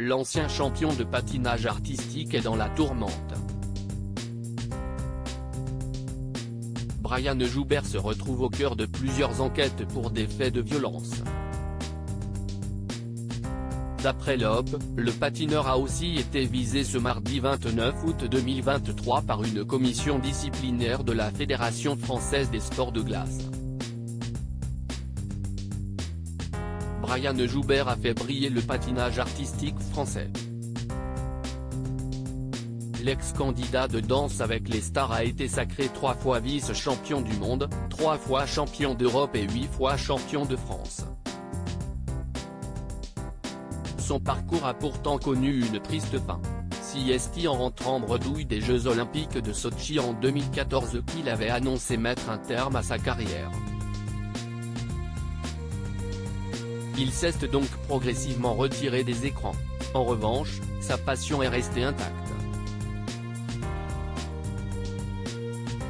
L'ancien champion de patinage artistique est dans la tourmente. Brian Joubert se retrouve au cœur de plusieurs enquêtes pour des faits de violence. D'après l'OP, le patineur a aussi été visé ce mardi 29 août 2023 par une commission disciplinaire de la Fédération française des sports de glace. Brian Joubert a fait briller le patinage artistique français. L'ex-candidat de Danse avec les stars a été sacré 3 fois vice-champion du monde, 3 fois champion d'Europe et 8 fois champion de France. Son parcours a pourtant connu une triste fin. Si en rentrant bredouille des Jeux Olympiques de Sotchi en 2014 qu'il avait annoncé mettre un terme à sa carrière. Il s'est donc progressivement retiré des écrans. En revanche, sa passion est restée intacte.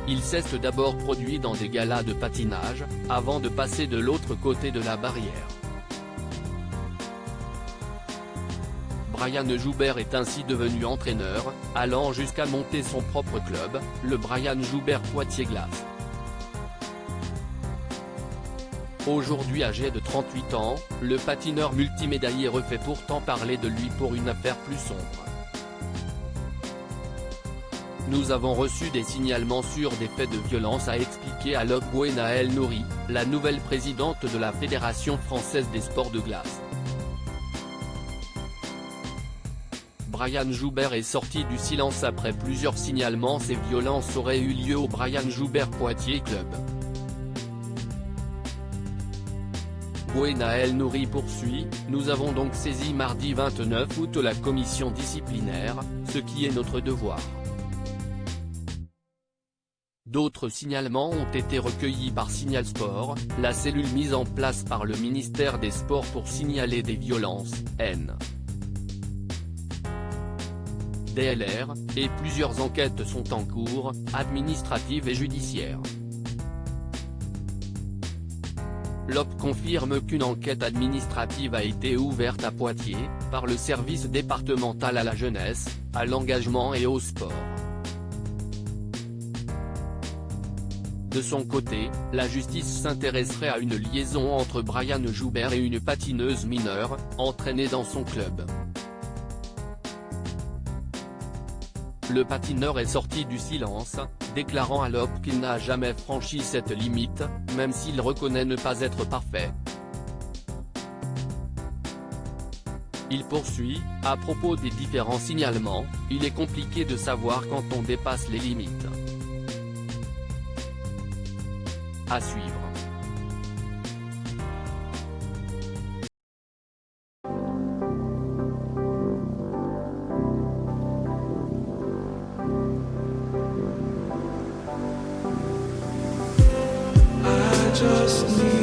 Il s'est d'abord produit dans des galas de patinage, avant de passer de l'autre côté de la barrière. Brian Joubert est ainsi devenu entraîneur, allant jusqu'à monter son propre club, le Brian Joubert Poitiers Glace. Aujourd'hui âgé de 38 ans, le patineur multimédaillé refait pourtant parler de lui pour une affaire plus sombre. Nous avons reçu des signalements sur des faits de violence, a expliqué à l'OP Gwenaëlle Nouri, la nouvelle présidente de la Fédération française des sports de glace. Brian Joubert est sorti du silence après plusieurs signalements. Ces violences auraient eu lieu au Brian Joubert Poitiers Club. Gwenaëlle Nouri poursuit, nous avons donc saisi mardi 29 août la commission disciplinaire, ce qui est notre devoir. D'autres signalements ont été recueillis par Signal Sport, la cellule mise en place par le ministère des Sports pour signaler des violences, haine, DLR, et plusieurs enquêtes sont en cours, administratives et judiciaires. L'OP confirme qu'une enquête administrative a été ouverte à Poitiers, par le service départemental à la jeunesse, à l'engagement et au sport. De son côté, la justice s'intéresserait à une liaison entre Brian Joubert et une patineuse mineure, entraînée dans son club. Le patineur est sorti du silence, déclarant à l'OP qu'il n'a jamais franchi cette limite, même s'il reconnaît ne pas être parfait. Il poursuit, à propos des différents signalements, il est compliqué de savoir quand on dépasse les limites. À suivre. Just need